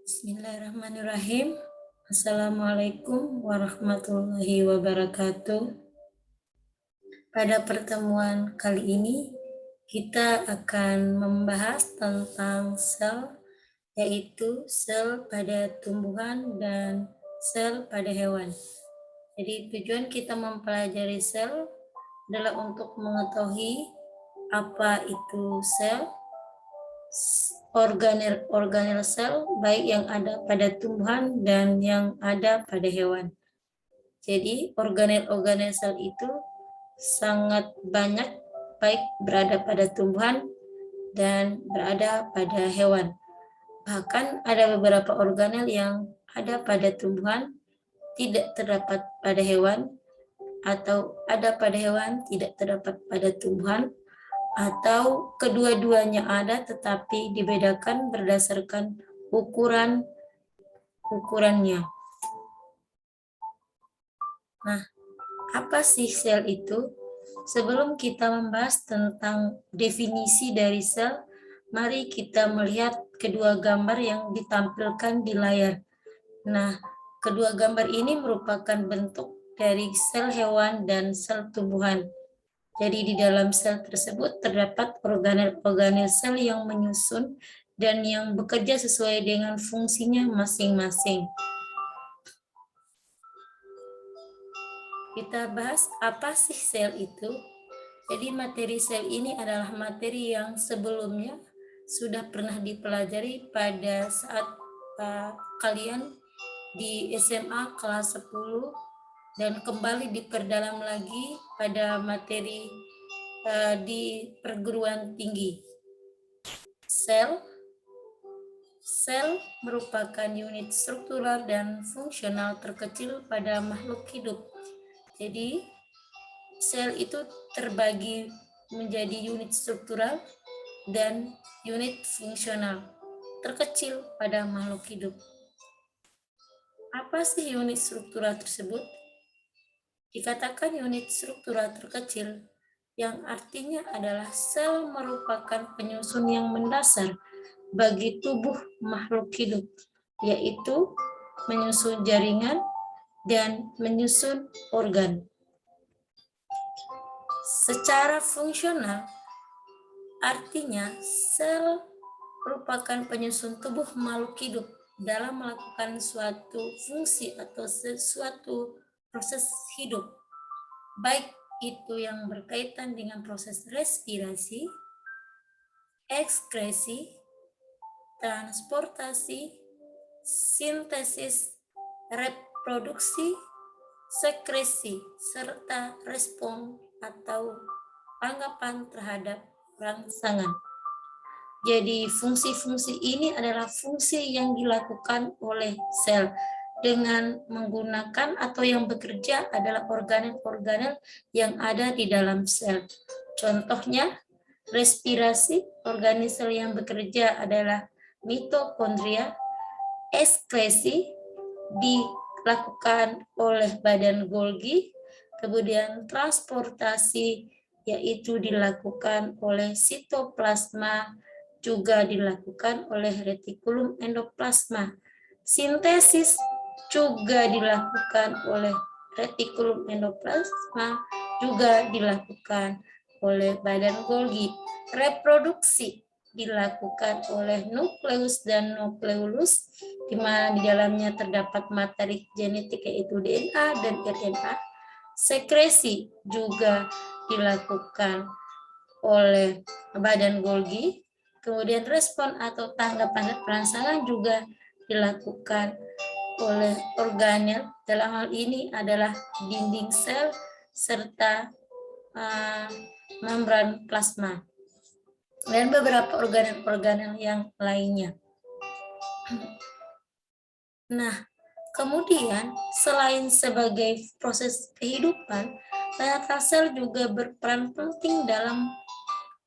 Bismillahirrahmanirrahim. Assalamualaikum warahmatullahi wabarakatuh. Pada pertemuan kali ini, kita akan membahas tentang sel, yaitu sel pada tumbuhan dan sel pada hewan. Jadi tujuan kita mempelajari sel adalah untuk mengetahui apa itu sel, organel sel baik yang ada pada tumbuhan dan yang ada pada hewan. Jadi organel sel itu sangat banyak baik berada pada tumbuhan dan berada pada hewan. Bahkan ada beberapa organel yang ada pada tumbuhan tidak terdapat pada hewan, atau ada pada hewan tidak terdapat pada tumbuhan, atau kedua-duanya ada tetapi dibedakan berdasarkan ukurannya. Nah, apa sih sel itu? Sebelum kita membahas tentang definisi dari sel, mari kita melihat kedua gambar yang ditampilkan di layar. Nah, kedua gambar ini merupakan bentuk dari sel hewan dan sel tumbuhan. Jadi di dalam sel tersebut terdapat organel-organel sel yang menyusun dan yang bekerja sesuai dengan fungsinya masing-masing. Kita bahas apa sih sel itu. Jadi materi sel ini adalah materi yang sebelumnya sudah pernah dipelajari pada saat kalian di SMA kelas 10 dan kembali diperdalam lagi pada materi di perguruan tinggi. Sel merupakan unit struktural dan fungsional terkecil pada makhluk hidup. Jadi, sel itu terbagi menjadi unit struktural dan unit fungsional terkecil pada makhluk hidup. Apa sih unit struktural tersebut? Dikatakan unit struktural terkecil, yang artinya adalah sel merupakan penyusun yang mendasar bagi tubuh makhluk hidup, yaitu menyusun jaringan dan menyusun organ. Secara fungsional, artinya sel merupakan penyusun tubuh makhluk hidup dalam melakukan suatu fungsi atau sesuatu proses hidup, baik itu yang berkaitan dengan proses respirasi, ekskresi, transportasi, sintesis, reproduksi, sekresi, serta respon atau tanggapan terhadap rangsangan. Jadi fungsi-fungsi ini adalah fungsi yang dilakukan oleh sel dengan menggunakan atau yang bekerja adalah organel-organel yang ada di dalam sel. Contohnya, respirasi, organisme yang bekerja adalah mitokondria. Ekskresi dilakukan oleh badan Golgi, kemudian transportasi yaitu dilakukan oleh sitoplasma, juga dilakukan oleh retikulum endoplasma. Sintesis juga dilakukan oleh retikulum endoplasma, juga dilakukan oleh badan Golgi. Reproduksi dilakukan oleh nukleus dan nukleolus, di mana di dalamnya terdapat materi genetik yaitu DNA dan RNA. Sekresi juga dilakukan oleh badan Golgi. Kemudian respon atau tanggapan rangsangan juga dilakukan oleh organel, dalam hal ini adalah dinding sel serta membran plasma dan beberapa organel-organel yang lainnya. Nah, kemudian selain sebagai proses kehidupan, ternyata sel juga berperan penting dalam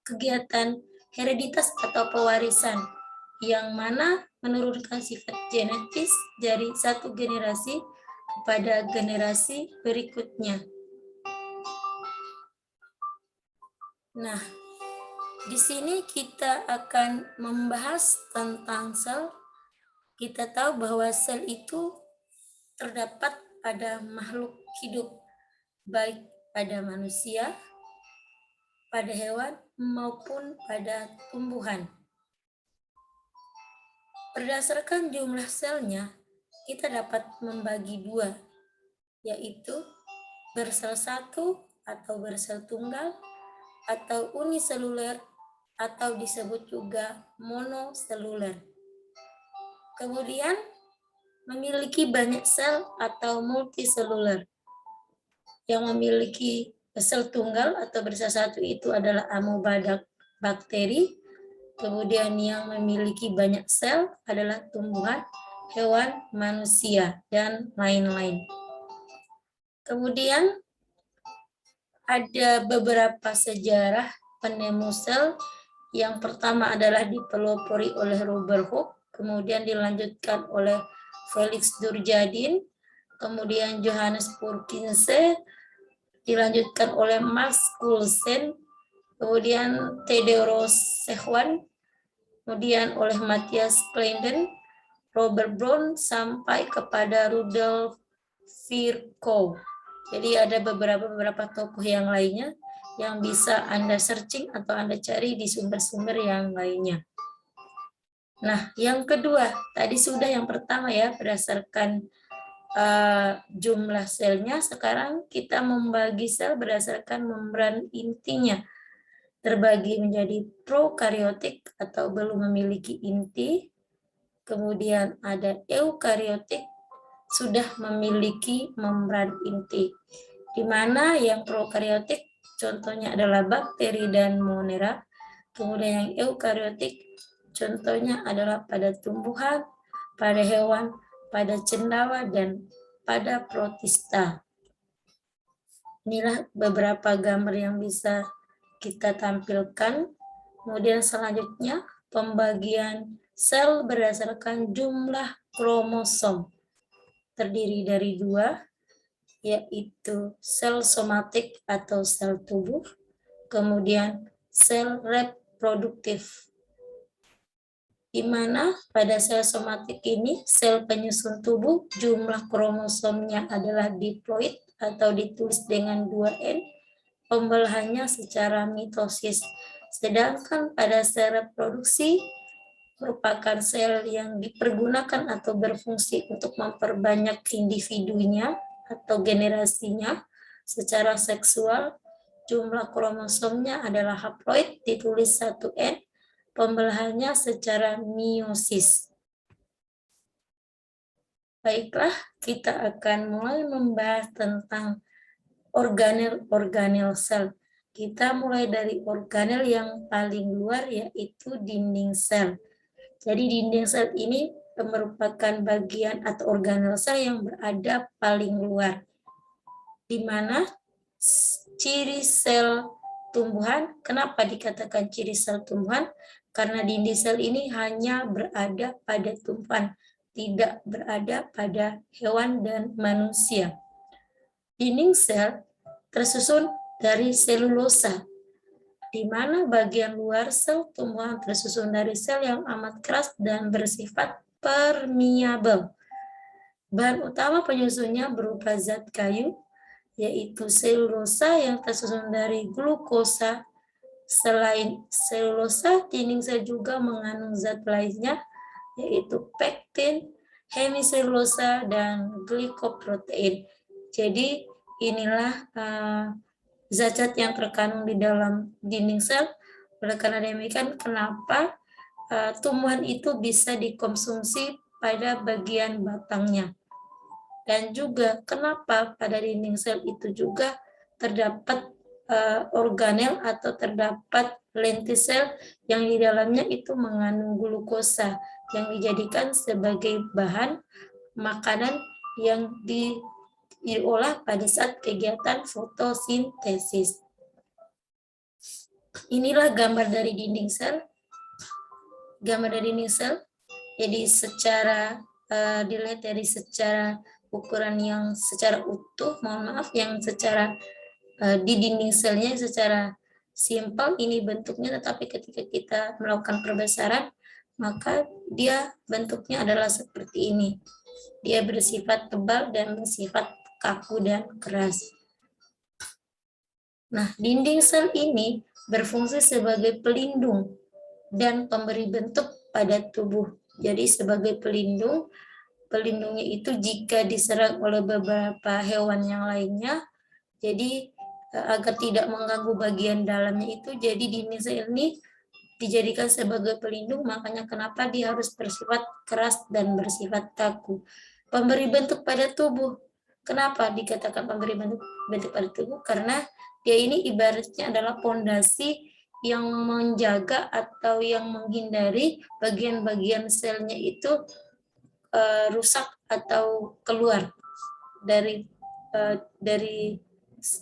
kegiatan hereditas atau pewarisan, yang mana menurunkan sifat genetis dari satu generasi kepada generasi berikutnya. Nah, di sini kita akan membahas tentang sel Kita tahu bahwa sel itu terdapat pada makhluk hidup, baik pada manusia, pada hewan, maupun pada tumbuhan. Berdasarkan jumlah selnya, kita dapat membagi dua, yaitu bersel satu atau bersel tunggal, atau uniseluler, atau disebut juga monoseluler. Kemudian memiliki banyak sel atau multiseluler. Yang memiliki sel tunggal atau bersel satu itu adalah amoeba bakteri. Kemudian yang memiliki banyak sel adalah tumbuhan, hewan, manusia, dan lain-lain. Kemudian ada beberapa sejarah penemu sel. Yang pertama adalah dipelopori oleh Robert Hooke, kemudian dilanjutkan oleh Felix Durjadin, kemudian Johannes Purkinje, dilanjutkan oleh Max Coulson, kemudian Theodore Sehwan, kemudian oleh Matthias Kleinen, Robert Brown, sampai kepada Rudolf Virchow. Jadi ada beberapa tokoh yang lainnya yang bisa Anda searching atau Anda cari di sumber-sumber yang lainnya. Nah, yang kedua, tadi sudah yang pertama ya, berdasarkan jumlah selnya. Sekarang kita membagi sel berdasarkan membran intinya. Terbagi menjadi prokariotik atau belum memiliki inti. Kemudian ada eukariotik, sudah memiliki membran inti. Di mana yang prokariotik contohnya adalah bakteri dan monera. Kemudian yang eukariotik contohnya adalah pada tumbuhan, pada hewan, pada cendawa, dan pada protista. Inilah beberapa gambar yang bisa kita tampilkan. Kemudian selanjutnya pembagian sel berdasarkan jumlah kromosom. Terdiri dari dua, yaitu sel somatik atau sel tubuh, kemudian sel reproduktif. Di mana pada sel somatik ini, sel penyusun tubuh, jumlah kromosomnya adalah diploid atau ditulis dengan 2N, pembelahannya secara mitosis. Sedangkan pada sel reproduksi, merupakan sel yang dipergunakan atau berfungsi untuk memperbanyak individunya atau generasinya secara seksual. Jumlah kromosomnya adalah haploid, ditulis 1N, pembelahannya secara meiosis. Baiklah, kita akan mulai membahas tentang organel-organel sel. Kita mulai dari organel yang paling luar, yaitu dinding sel. Jadi dinding sel ini merupakan bagian atau organel sel yang berada paling luar, di mana ciri sel tumbuhan. Kenapa dikatakan ciri sel tumbuhan? Karena dinding sel ini hanya berada pada tumbuhan, tidak berada pada hewan dan manusia. Dinding sel tersusun dari selulosa, di mana bagian luar sel tumbuhan tersusun dari sel yang amat keras dan bersifat permeabel. Bahan utama penyusunnya berupa zat kayu, yaitu selulosa yang tersusun dari glukosa. Selain selulosa, dinding sel juga mengandung zat lainnya, yaitu pektin, hemiselulosa, dan glikoprotein. Jadi inilah zat-zat yang terkandung di dalam dinding sel. Oleh karena demikian, kenapa tumbuhan itu bisa dikonsumsi pada bagian batangnya. Dan juga kenapa pada dinding sel itu juga terdapat organel atau terdapat lentisel yang di dalamnya itu mengandung glukosa yang dijadikan sebagai bahan makanan yang diolah pada saat kegiatan fotosintesis. Inilah gambar dari dinding sel. Gambar dari dinding sel. Jadi secara dilihat dari secara ukuran yang secara utuh, mohon maaf, yang secara di dinding selnya secara simpel ini bentuknya, tetapi ketika kita melakukan perbesaran maka dia bentuknya adalah seperti ini. Dia bersifat tebal dan bersifat kaku dan keras. Nah, dinding sel ini berfungsi sebagai pelindung dan pemberi bentuk pada tubuh. Jadi sebagai pelindung, pelindungnya itu jika diserang oleh beberapa hewan yang lainnya, jadi agar tidak mengganggu bagian dalamnya itu, jadi dinding sel ini dijadikan sebagai pelindung, makanya kenapa dia harus bersifat keras dan bersifat kaku. Pemberi bentuk pada tubuh. Kenapa dikatakan pemberi bentuk pada tubuh? Karena dia ini ibaratnya adalah pondasi yang menjaga atau yang menghindari bagian-bagian selnya itu rusak atau keluar dari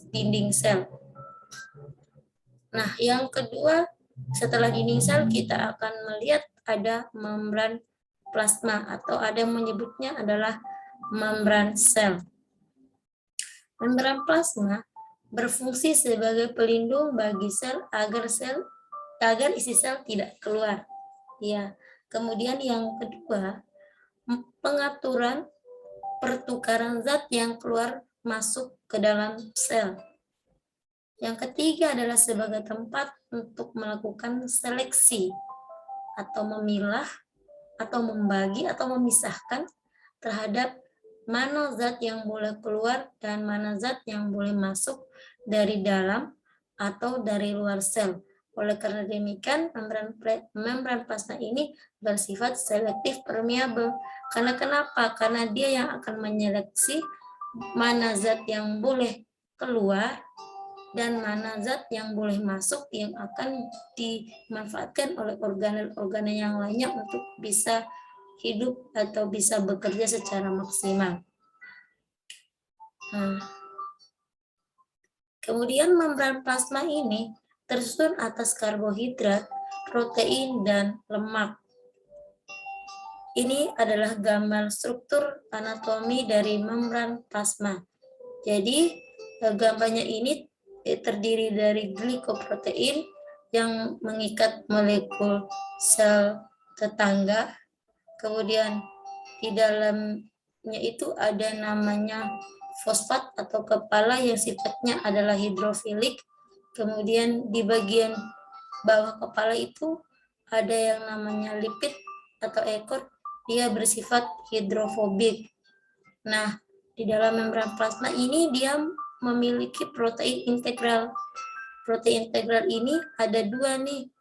dinding sel. Nah, yang kedua, setelah dinding sel kita akan melihat ada membran plasma atau ada yang menyebutnya adalah membran sel. Membran plasma berfungsi sebagai pelindung bagi sel agar isi sel tidak keluar. Ya. Kemudian yang kedua, pengaturan pertukaran zat yang keluar masuk ke dalam sel. Yang ketiga adalah sebagai tempat untuk melakukan seleksi atau memilah atau membagi atau memisahkan terhadap mana zat yang boleh keluar dan mana zat yang boleh masuk dari dalam atau dari luar sel. Oleh karena demikian, membran plasma ini bersifat selektif permeabel. Karena kenapa? Karena dia yang akan menyeleksi mana zat yang boleh keluar dan mana zat yang boleh masuk yang akan dimanfaatkan oleh organel-organel yang lainnya untuk bisa hidup atau bisa bekerja secara maksimal. Nah, kemudian membran plasma ini tersusun atas karbohidrat, protein, dan lemak. Ini adalah gambar struktur anatomi dari membran plasma. Jadi, gambarnya ini terdiri dari glikoprotein yang mengikat molekul sel tetangga. Kemudian di dalamnya itu ada namanya fosfat atau kepala yang sifatnya adalah hidrofilik. Kemudian di bagian bawah kepala itu ada yang namanya lipid atau ekor, dia bersifat hidrofobik. Nah, di dalam membran plasma ini dia memiliki protein integral. Protein integral ini ada dua nih,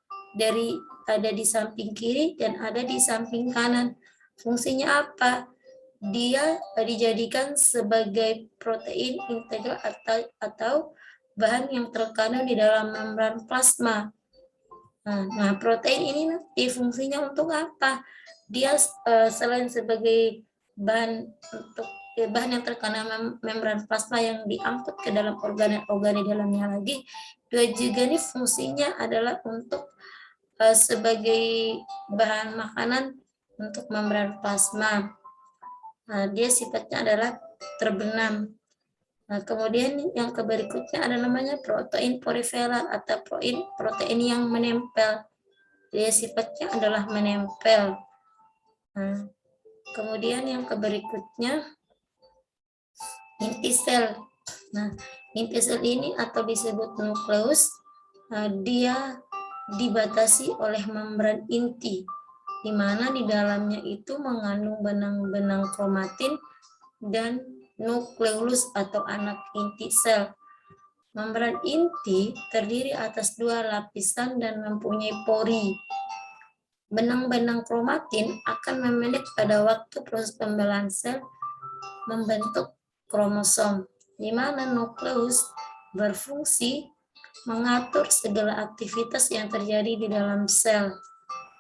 ada di samping kiri dan ada di samping kanan. Fungsinya apa? Dia dijadikan sebagai protein integral atau bahan yang terkandung di dalam membran plasma. Nah, protein ini nanti fungsinya untuk apa? Dia selain sebagai bahan yang terkandung membran plasma yang diangkut ke dalam organ-organ di dalamnya lagi, dia juga nih fungsinya adalah untuk sebagai bahan makanan untuk membran plasma. Nah, dia sifatnya adalah terbenam. Nah, kemudian yang berikutnya ada namanya protein poliferal atau protein yang menempel. Dia sifatnya adalah menempel. Nah, kemudian yang berikutnya inti sel. Nah, inti sel ini atau disebut nukleus, dia dibatasi oleh membran inti, di mana di dalamnya itu mengandung benang-benang kromatin dan nukleus atau anak inti sel. Membran inti terdiri atas dua lapisan dan mempunyai pori. Benang-benang kromatin akan memendek pada waktu proses pembelahan sel membentuk kromosom, di mana nukleus berfungsi mengatur segala aktivitas yang terjadi di dalam sel.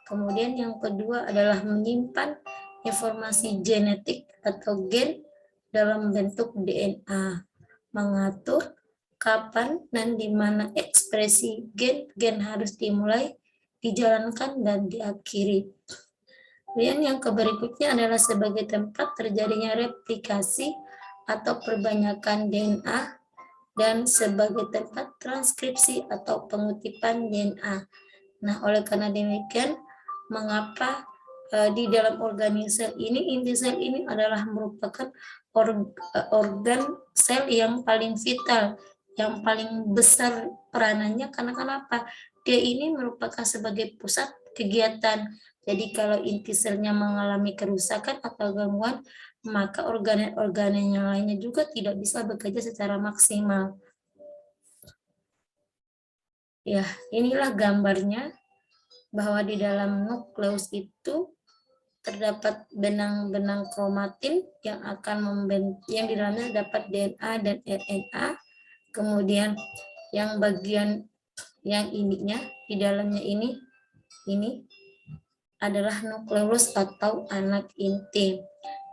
Kemudian yang kedua adalah menyimpan informasi genetik atau gen dalam bentuk DNA, mengatur kapan dan di mana ekspresi gen harus dimulai, dijalankan, dan diakhiri. Kemudian yang berikutnya adalah sebagai tempat terjadinya replikasi atau perbanyakan DNA dan sebagai tempat transkripsi atau pengutipan DNA. Nah, oleh karena demikian, mengapa di dalam organel sel ini, inti sel ini adalah merupakan organ sel yang paling vital, yang paling besar peranannya, karena kenapa? Dia ini merupakan sebagai pusat kegiatan. Jadi kalau inti selnya mengalami kerusakan atau gangguan, maka organ-organ yang lainnya juga tidak bisa bekerja secara maksimal. Ya, inilah gambarnya bahwa di dalam nukleus itu terdapat benang-benang kromatin yang akan yang di dalamnya dapat DNA dan RNA. Kemudian yang bagian yang ininya di dalamnya ini adalah nukleus atau anak inti.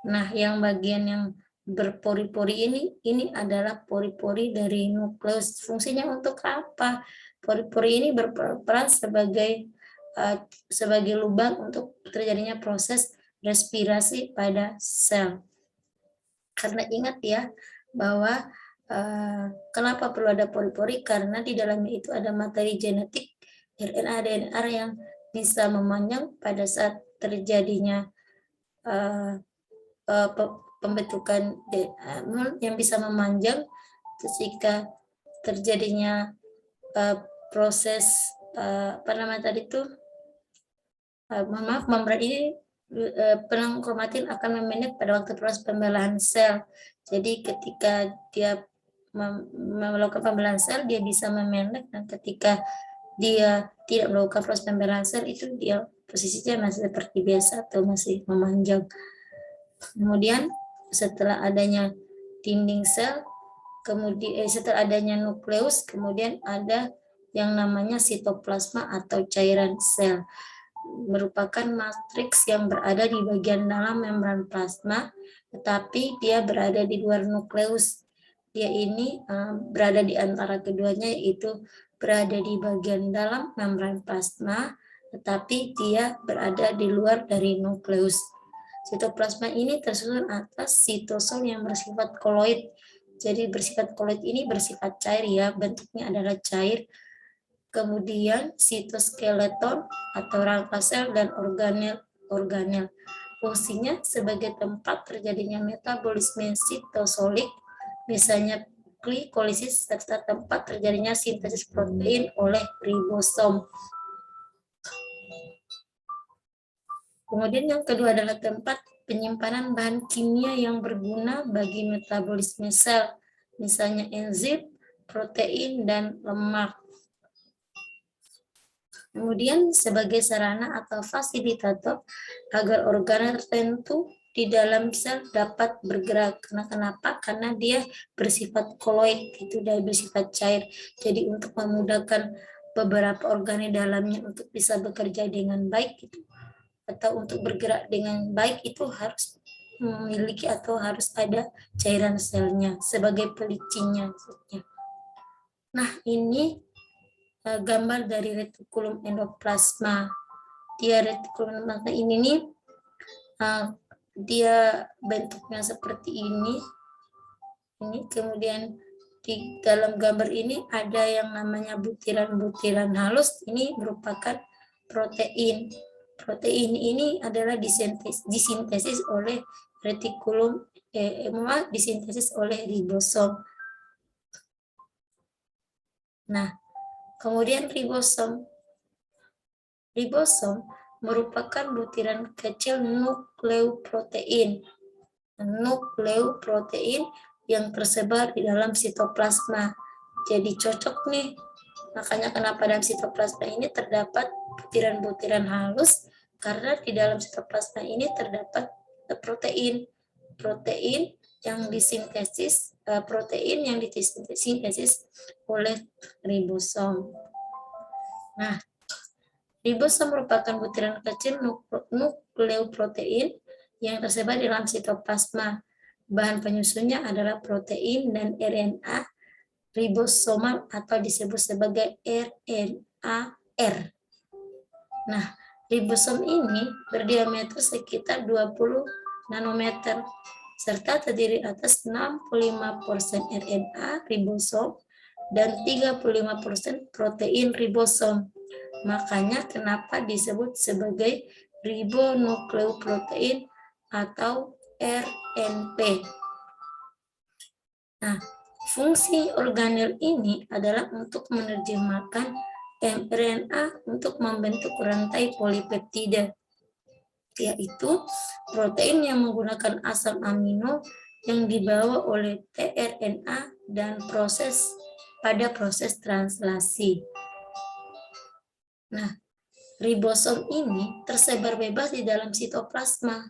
Nah, yang bagian yang berpori-pori ini adalah pori-pori dari nukleus. Fungsinya untuk apa? Pori-pori ini berperan sebagai lubang untuk terjadinya proses respirasi pada sel. Karena ingat ya bahwa kenapa perlu ada pori-pori? Karena di dalamnya itu ada materi genetik RNA DNA yang bisa memanjang pada saat terjadinya pembentukan DNA yang bisa memanjang ketika terjadinya proses apa namanya tadi itu membran ini benang kromatin akan memendek pada waktu proses pembelahan sel. Jadi ketika dia melakukan pembelahan sel, dia bisa memendek, dan ketika dia tidak melakukan proses pembelahan sel, itu dia posisinya masih seperti biasa atau masih memanjang. Kemudian setelah adanya dinding sel, kemudian setelah adanya nukleus, kemudian ada yang namanya sitoplasma atau cairan sel, merupakan matriks yang berada di bagian dalam membran plasma, tetapi dia berada di luar nukleus. Dia ini berada di antara keduanya, yaitu berada di bagian dalam membran plasma, tetapi dia berada di luar dari nukleus. Sitoplasma ini tersusun atas sitosol yang bersifat koloid. Jadi bersifat koloid ini bersifat cair ya, bentuknya adalah cair. Kemudian sitoskeleton atau rangka sel dan organel. Fungsinya sebagai tempat terjadinya metabolisme sitosolik, misalnya glikolisis, serta tempat terjadinya sintesis protein oleh ribosom. Kemudian yang kedua adalah tempat penyimpanan bahan kimia yang berguna bagi metabolisme sel, misalnya enzim, protein, dan lemak. Kemudian sebagai sarana atau fasilitator agar organ tertentu di dalam sel dapat bergerak. Kenapa? Karena dia bersifat koloid, itu dia bersifat cair. Jadi untuk memudahkan beberapa organ di dalamnya untuk bisa bekerja dengan baik itu, atau untuk bergerak dengan baik, itu harus memiliki atau harus ada cairan selnya sebagai pelicinnya. Nah, ini gambar dari retikulum endoplasma. Dia retikulum endoplasma ini nih, dia bentuknya seperti ini. Kemudian di dalam gambar ini ada yang namanya butiran-butiran halus. Ini merupakan protein. Protein ini adalah disintesis oleh retikulum, disintesis oleh ribosom. Nah, kemudian ribosom. Ribosom merupakan butiran kecil nukleuprotein. Nukleuprotein yang tersebar di dalam sitoplasma. Jadi cocok nih. Makanya kenapa dalam sitoplasma ini terdapat butiran-butiran halus, karena di dalam sitoplasma ini terdapat protein. Protein yang disintesis, oleh ribosom. Nah, ribosom merupakan butiran kecil nukleuprotein yang tersebar di dalam sitoplasma. Bahan penyusunnya adalah protein dan RNA ribosomal atau disebut sebagai RNAR. Nah, ribosom ini berdiameter sekitar 20 nanometer serta terdiri atas 65% RNA ribosom dan 35% protein ribosom. Makanya kenapa disebut sebagai ribonukleoprotein atau RNP. Nah, fungsi organel ini adalah untuk menerjemahkan mRNA untuk membentuk rantai polipeptida, yaitu protein yang menggunakan asam amino yang dibawa oleh tRNA dan pada proses translasi. Nah, ribosom ini tersebar bebas di dalam sitoplasma.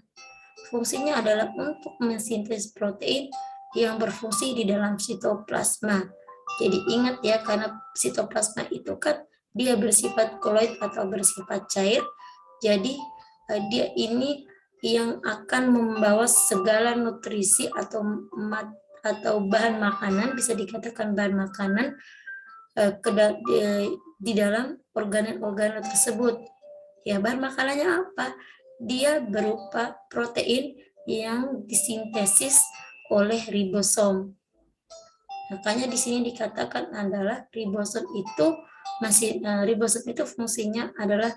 Fungsinya adalah untuk mensintesis protein yang berfungsi di dalam sitoplasma. Jadi ingat ya, karena sitoplasma itu kan dia bersifat koloid atau bersifat cair. Jadi dia ini yang akan membawa segala nutrisi atau bahan makanan, bisa dikatakan bahan makanan di dalam organel-organel tersebut. Ya, bahan makanannya apa? Dia berupa protein yang disintesis oleh ribosom. Makanya di sini dikatakan adalah ribosom itu fungsinya adalah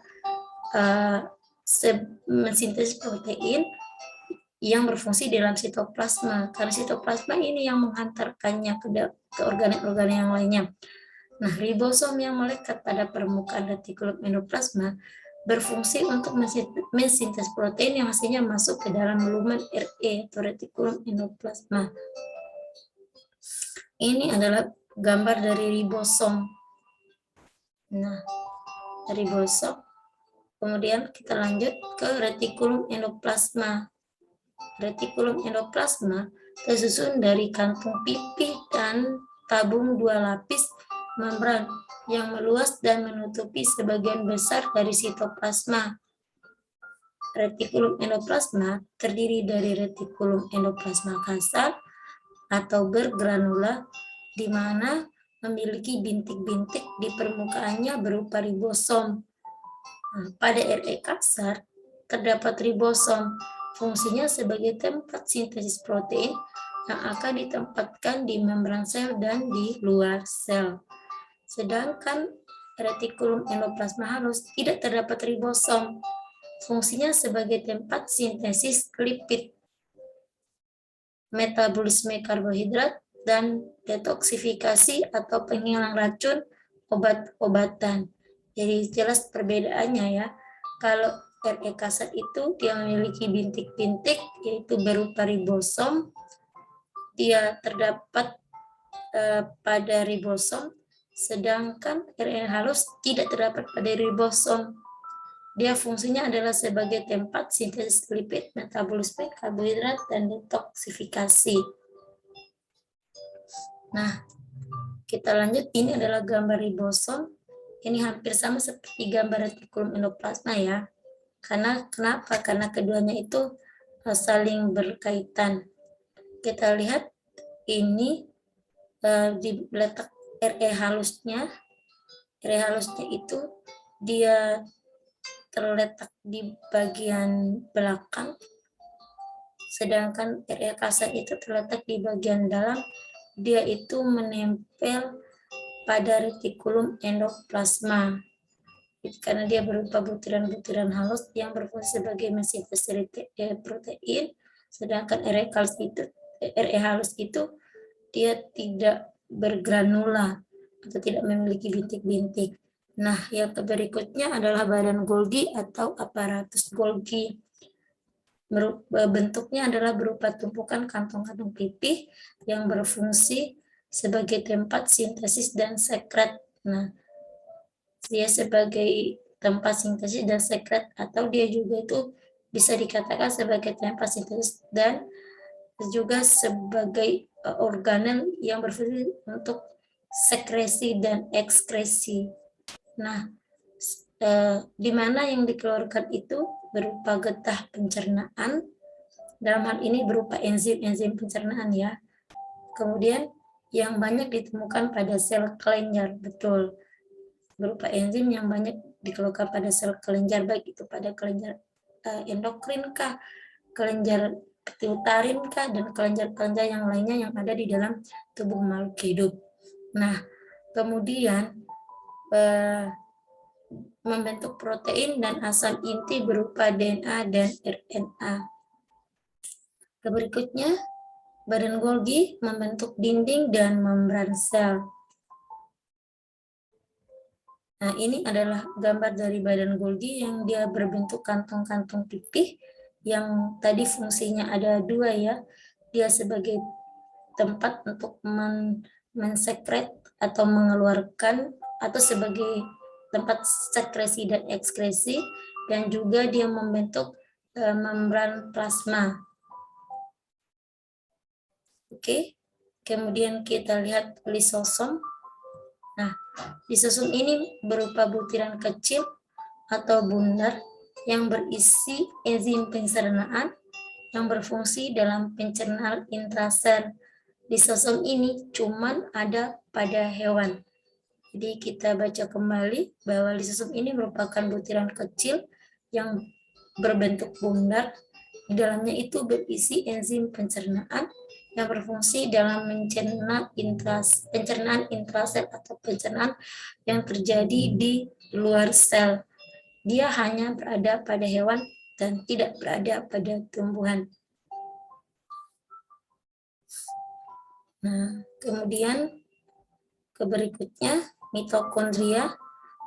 mensintesis protein yang berfungsi dalam sitoplasma. Karena sitoplasma ini yang menghantarkannya ke organel-organel yang lainnya. Nah, ribosom yang melekat pada permukaan retikulum endoplasma berfungsi untuk mensintesis protein yang hasilnya masuk ke dalam lumen RE atau retikulum endoplasma. Ini adalah gambar dari ribosom. Nah, ribosom. Kemudian kita lanjut ke retikulum endoplasma. Retikulum endoplasma tersusun dari kantung pipih dan tabung dua lapis membran yang meluas dan menutupi sebagian besar dari sitoplasma. Retikulum endoplasma terdiri dari retikulum endoplasma kasar atau bergranula, di mana memiliki bintik-bintik di permukaannya berupa ribosom. Nah, pada RE kasar terdapat ribosom, fungsinya sebagai tempat sintesis protein yang akan ditempatkan di membran sel dan di luar sel. Sedangkan retikulum endoplasma halus tidak terdapat ribosom, fungsinya sebagai tempat sintesis lipid, metabolisme karbohidrat, dan detoksifikasi atau penghilang racun obat-obatan. Jadi jelas perbedaannya ya. Kalau RE kasar itu dia memiliki bintik-bintik, yaitu berupa ribosom. Dia terdapat pada ribosom, sedangkan RNA halus tidak terdapat pada ribosom. Dia fungsinya adalah sebagai tempat sintesis lipid, metabolisme karbohidrat, dan detoksifikasi. Nah, kita lanjut. Ini adalah gambar ribosom. Ini hampir sama seperti gambar retikulum endoplasma ya. Kenapa? Karena keduanya itu saling berkaitan. Kita lihat ini di letak RE halusnya. RE halusnya itu dia terletak di bagian belakang, sedangkan RE kasar itu terletak di bagian dalam. Dia itu menempel pada retikulum endoplasma karena dia berupa butiran-butiran halus yang berfungsi sebagai mensintesis protein, sedangkan RE halus itu dia tidak bergranula atau tidak memiliki bintik-bintik. Nah, yang berikutnya adalah badan Golgi atau aparatus Golgi. Bentuknya adalah berupa tumpukan kantong-kantong pipih yang berfungsi sebagai tempat sintesis dan sekret. Nah, dia sebagai tempat sintesis dan sekret, atau dia juga itu bisa dikatakan sebagai tempat sintesis dan juga sebagai organel yang berfungsi untuk sekresi dan ekskresi. Nah, di mana yang dikeluarkan itu berupa getah pencernaan, dalam hal ini berupa enzim-enzim pencernaan ya. Kemudian yang banyak ditemukan pada sel kelenjar, betul, berupa enzim yang banyak dikeluarkan pada sel kelenjar, baik itu pada kelenjar endokrin kah, kelenjar pituitarin kah, dan kelenjar-kelenjar yang lainnya yang ada di dalam tubuh makhluk hidup. Nah, kemudian membentuk protein dan asam inti berupa DNA dan RNA. Berikutnya, badan Golgi membentuk dinding dan membran sel. Nah, ini adalah gambar dari badan Golgi yang dia berbentuk kantong-kantong pipih yang tadi fungsinya ada dua ya. Dia sebagai tempat untuk mensekret atau mengeluarkan atau sebagai tempat sekresi dan ekskresi, dan juga dia membentuk membran plasma. Oke, kemudian kita lihat lisosom. Nah, lisosom ini berupa butiran kecil atau bundar yang berisi enzim pencernaan yang berfungsi dalam pencernaan intrasel. Lisosom ini cuman ada pada hewan. Jadi kita baca kembali bahwa lisosom ini merupakan butiran kecil yang berbentuk bundar. Di dalamnya itu berisi enzim pencernaan yang berfungsi dalam pencernaan intrasel atau pencernaan yang terjadi di luar sel. Dia hanya berada pada hewan dan tidak berada pada tumbuhan. Nah, kemudian ke berikutnya, mitokondria.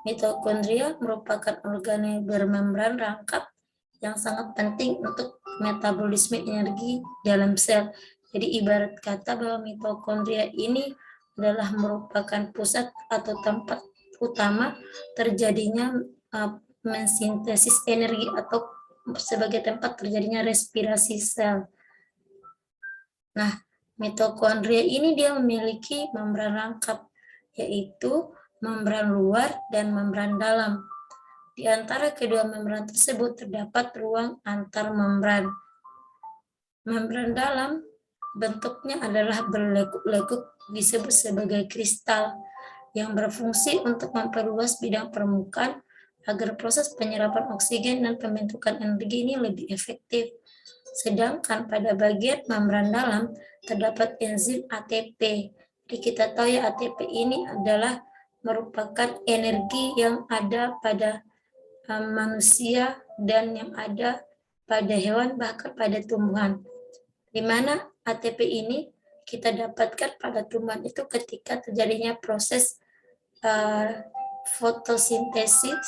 Mitokondria merupakan organel bermembran rangkap yang sangat penting untuk metabolisme energi dalam sel. Jadi ibarat kata bahwa mitokondria ini adalah merupakan pusat atau tempat utama terjadinya mensintesis energi atau sebagai tempat terjadinya respirasi sel. Nah, mitokondria ini dia memiliki membran rangkap, yaitu membran luar dan membran dalam. Di antara kedua membran tersebut terdapat ruang antar membran. Membran dalam bentuknya adalah berlekuk-lekuk, disebut sebagai kristal, yang berfungsi untuk memperluas bidang permukaan agar proses penyerapan oksigen dan pembentukan energi ini lebih efektif. Sedangkan pada bagian membran dalam terdapat enzim ATP. Jadi kita tahu ya, ATP ini adalah merupakan energi yang ada pada manusia dan yang ada pada hewan, bahkan pada tumbuhan. Di mana ATP ini kita dapatkan pada tumbuhan itu ketika terjadinya proses fotosintesis,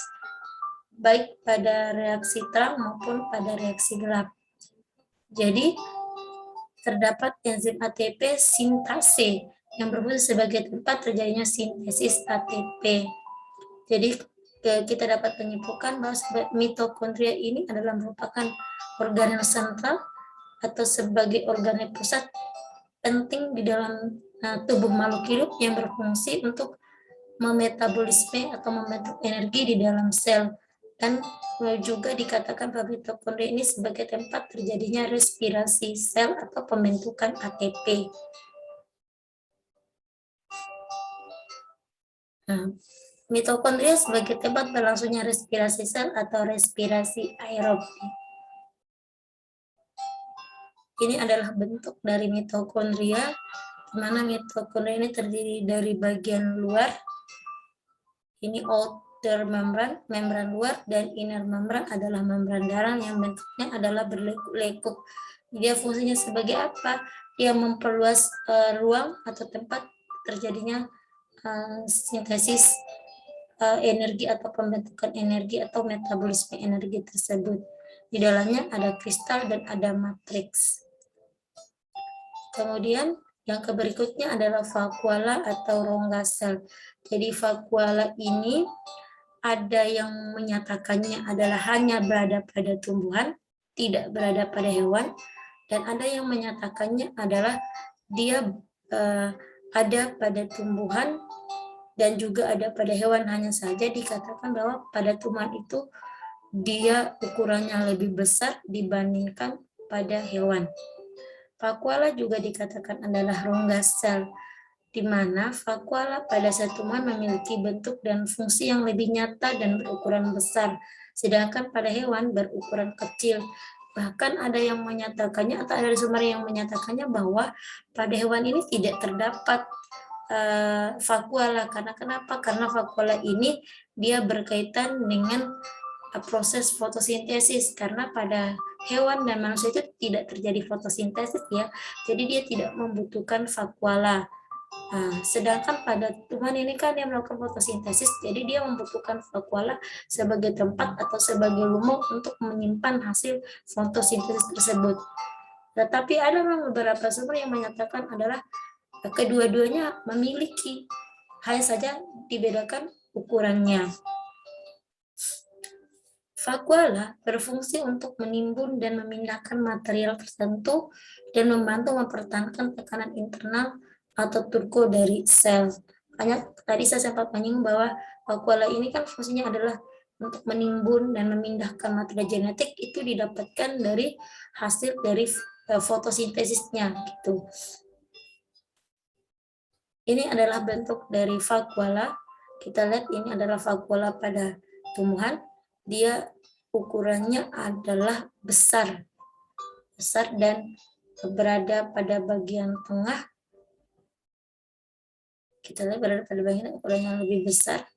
baik pada reaksi terang maupun pada reaksi gelap. Jadi, terdapat enzim ATP sintase yang berfungsi sebagai tempat terjadinya sintesis ATP. Jadi, kita dapat menyimpulkan bahwa mitokondria ini adalah merupakan organel sentral atau sebagai organel pusat penting di dalam tubuh makhluk hidup yang berfungsi untuk memetabolisme atau membentuk energi di dalam sel. Dan juga dikatakan bahwa mitokondria ini sebagai tempat terjadinya respirasi sel atau pembentukan ATP. Nah, mitokondria sebagai tempat berlangsungnya respirasi sel atau respirasi aerob. Ini adalah bentuk dari mitokondria, di mana mitokondria ini terdiri dari bagian luar, ini outer membran, membran luar, dan inner membran adalah membran dalam yang bentuknya adalah berlekuk-lekuk. Dia fungsinya sebagai apa? Dia memperluas ruang atau tempat terjadinya sintesis energi atau pembentukan energi atau metabolisme energi tersebut. Di dalamnya ada kristal dan ada matriks. Kemudian yang berikutnya adalah vakuola atau rongga sel. Jadi vakuola ini ada yang menyatakannya adalah hanya berada pada tumbuhan, tidak berada pada hewan, dan ada yang menyatakannya adalah dia ada pada tumbuhan dan juga ada pada hewan. Hanya saja dikatakan bahwa pada tumbuhan itu dia ukurannya lebih besar dibandingkan pada hewan. Vakuola juga dikatakan adalah rongga sel, di mana vakuola pada satu tumbuhan memiliki bentuk dan fungsi yang lebih nyata dan berukuran besar, sedangkan pada hewan berukuran kecil. Bahkan ada yang menyatakannya atau ada sumber yang menyatakannya bahwa pada hewan ini tidak terdapat vakuola. Karena kenapa? Karena vakuola ini dia berkaitan dengan proses fotosintesis, karena pada hewan dan manusia itu tidak terjadi fotosintesis ya, jadi dia tidak membutuhkan vakuola. Sedangkan pada tumbuhan ini kan yang melakukan fotosintesis, jadi dia membutuhkan vakuola sebagai tempat atau sebagai lumut untuk menyimpan hasil fotosintesis tersebut. Tetapi ada beberapa sumber yang menyatakan adalah kedua-duanya memiliki, hanya saja dibedakan ukurannya. Vakuola berfungsi untuk menimbun dan memindahkan material tertentu dan membantu mempertahankan tekanan internal atau turgo dari sel. Hanya tadi saya sempat menyinggung bahwa vakuola ini kan fungsinya adalah untuk menimbun dan memindahkan material genetik, itu didapatkan dari hasil dari fotosintesisnya gitu. Ini adalah bentuk dari vakuola. Kita lihat ini adalah vakuola pada tumbuhan. Dia ukurannya adalah besar dan berada pada bagian tengah. Kita lihat berada pada bagian ukuran yang lebih besar.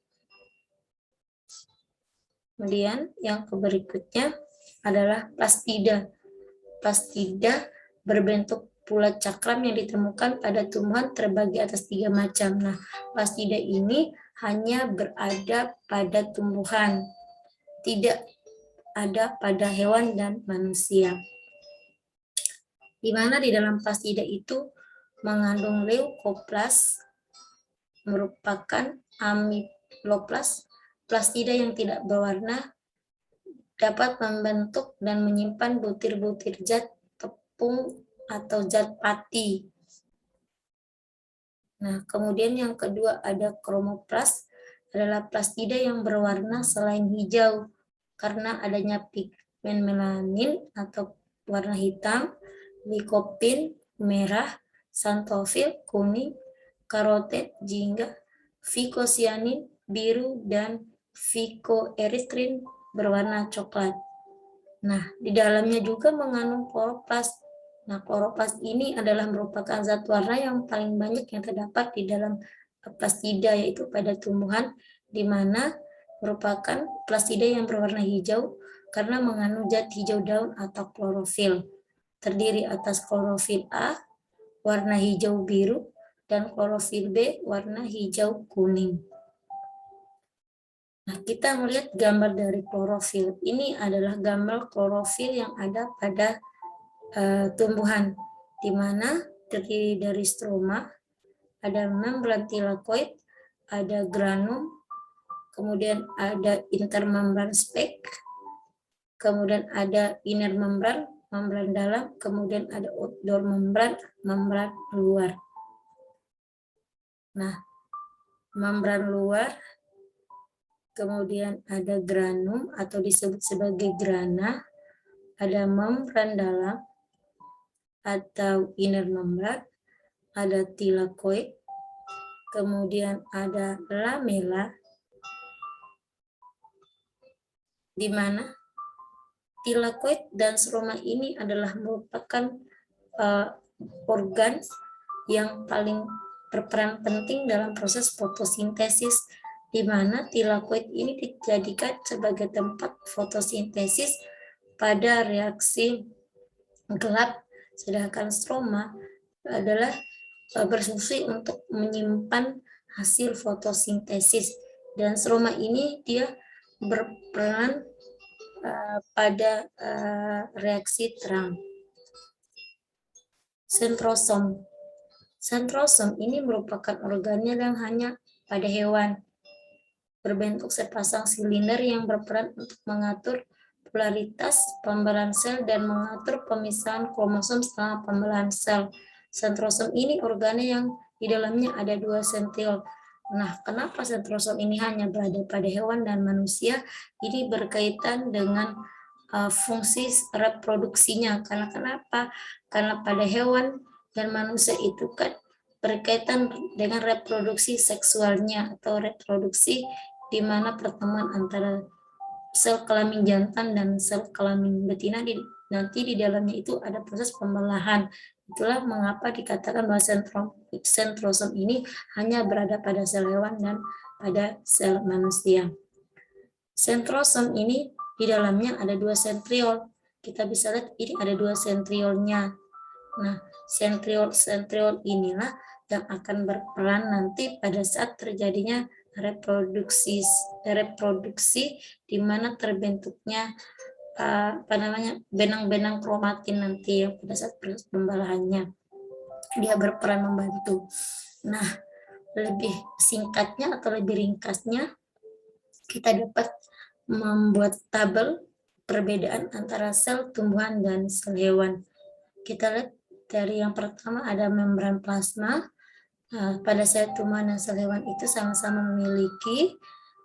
Kemudian yang berikutnya adalah plastida. Plastida berbentuk bulat cakram yang ditemukan pada tumbuhan terbagi atas 3 macam. Nah, plastida ini hanya berada pada tumbuhan, tidak ada pada hewan dan manusia. Di mana di dalam plastida itu mengandung leukoplas, merupakan amiloplas. Plastida yang tidak berwarna dapat membentuk dan menyimpan butir-butir zat tepung atau zat pati. Nah, kemudian yang kedua ada kromoplas, adalah plastida yang berwarna selain hijau karena adanya pigmen melanin atau warna hitam, likopin merah, xanthofil kuning, karoten jingga, vicocyanin biru, dan vicoerythrin berwarna coklat. Nah, di dalamnya juga mengandung kloroplast. Nah, kloroplast ini adalah merupakan zat warna yang paling banyak yang terdapat di dalam plastida, yaitu pada tumbuhan, di mana merupakan plastida yang berwarna hijau karena mengandung zat hijau daun atau klorofil. Terdiri atas klorofil A, warna hijau biru, dan klorofil B, warna hijau kuning. Nah, kita melihat gambar dari klorofil. Ini adalah gambar klorofil yang ada pada tumbuhan, di mana terdiri dari stroma, ada membran tilakoid, ada granum, kemudian ada intermembran spek, kemudian ada inner membran, membran dalam, kemudian ada outdoor membran, membran luar. Nah, membran luar, kemudian ada granum atau disebut sebagai grana, ada membran dalam atau inner membran, ada tilakoid, kemudian ada lamela, di mana tilakoid dan stroma ini adalah merupakan organ yang paling berperan penting dalam proses fotosintesis, di mana tilakoid ini dijadikan sebagai tempat fotosintesis pada reaksi gelap, sedangkan stroma adalah berfungsi untuk menyimpan hasil fotosintesis, dan stroma ini dia berperan pada reaksi terang. Sentrosom. Sentrosom ini merupakan organel yang hanya pada hewan, berbentuk sepasang silinder yang berperan untuk mengatur polaritas pembelahan sel dan mengatur pemisahan kromosom setelah pembelahan sel. Sentrosom ini organel yang di dalamnya ada 2 sentriol. Nah, kenapa sentrosom ini hanya berada pada hewan dan manusia? Ini berkaitan dengan fungsi reproduksinya. Karena kenapa? Karena pada hewan dan manusia itu kan berkaitan dengan reproduksi seksualnya atau reproduksi, di mana pertemuan antara sel kelamin jantan dan sel kelamin betina nanti di dalamnya itu ada proses pembelahan. Itulah mengapa dikatakan bahwa sentrosom ini hanya berada pada sel hewan dan pada sel manusia. Sentrosom ini di dalamnya ada 2 sentriol. Kita bisa lihat ini ada 2 sentriolnya. Nah, sentriol inilah yang akan berperan nanti pada saat terjadinya reproduksi di mana terbentuknya benang-benang kromatin nanti ya pada saat proses pembalahannya. Dia berperan membantu. Nah, lebih singkatnya atau lebih ringkasnya, kita dapat membuat tabel perbedaan antara sel tumbuhan dan sel hewan. Kita lihat dari yang pertama ada membran plasma. Pada sel tumbuhan dan sel hewan itu sama-sama memiliki,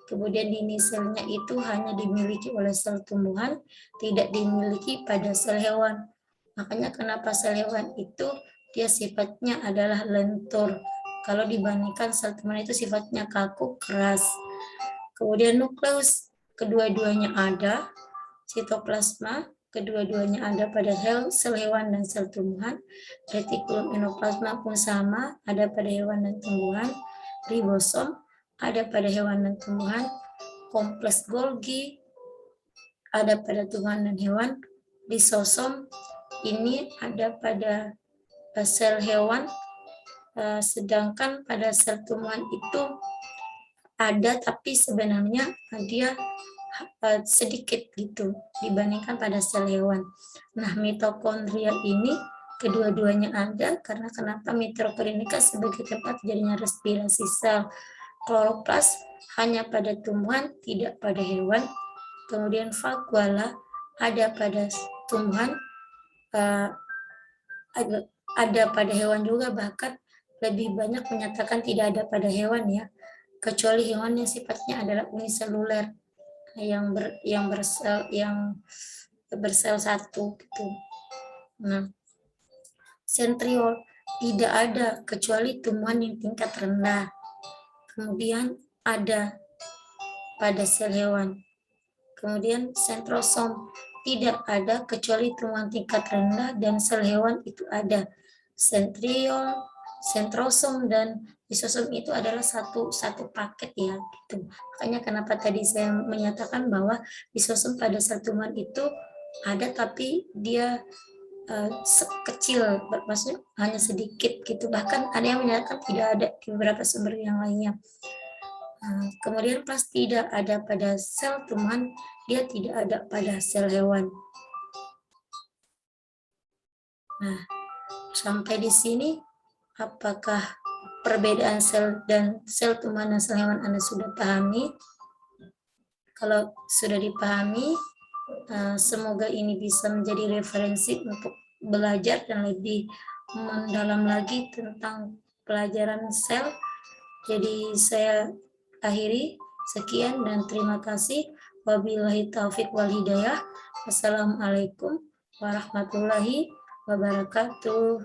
kemudian dinding selnya itu hanya dimiliki oleh sel tumbuhan, tidak dimiliki pada sel hewan. Makanya kenapa sel hewan itu dia sifatnya adalah lentur. Kalau dibandingkan sel tumbuhan itu sifatnya kaku, keras. Kemudian nukleus, kedua-duanya ada. Sitoplasma, kedua-duanya ada pada sel hewan dan sel tumbuhan. Retikulum endoplasma pun sama, ada pada hewan dan tumbuhan. Ribosom ada pada hewan dan tumbuhan. Kompleks Golgi ada pada tumbuhan dan hewan. Lisosom ini ada pada sel hewan, sedangkan pada sel tumbuhan itu ada, tapi sebenarnya dia sedikit gitu dibandingkan pada sel hewan. Nah, mitokondria ini kedua-duanya ada karena kenapa mitokondria ini kan sebagai tempat terjadinya respirasi sel. Kloroplas hanya pada tumbuhan, tidak pada hewan. Kemudian vakuola ada pada tumbuhan, ada pada hewan juga, bahkan lebih banyak menyatakan tidak ada pada hewan ya, kecuali hewan yang sifatnya adalah uniseluler yang bersel satu gitu. Nah, sentriol tidak ada kecuali tumbuhan yang tingkat rendah. Kemudian ada pada sel hewan. Kemudian sentrosom tidak ada kecuali tumbuhan tingkat rendah dan sel hewan itu ada. Sentriol, sentrosom dan lisosom itu adalah satu paket ya gitu. Makanya kenapa tadi saya menyatakan bahwa lisosom pada sel tumbuhan itu ada tapi dia kecil, maksudnya hanya sedikit gitu. Bahkan ada yang menyatakan tidak ada di beberapa sumber yang lainnya. Kemudian pas tidak ada pada sel tumbuhan, dia tidak ada pada sel hewan. Nah, sampai di sini apakah perbedaan sel dan sel tumbuhan dan sel hewan Anda sudah pahami? Kalau sudah dipahami, semoga ini bisa menjadi referensi untuk belajar dan lebih mendalam lagi tentang pelajaran sel. Jadi saya akhiri, sekian dan terima kasih. Wabillahi taufik wal hidayah. Wassalamualaikum warahmatullahi wabarakatuh.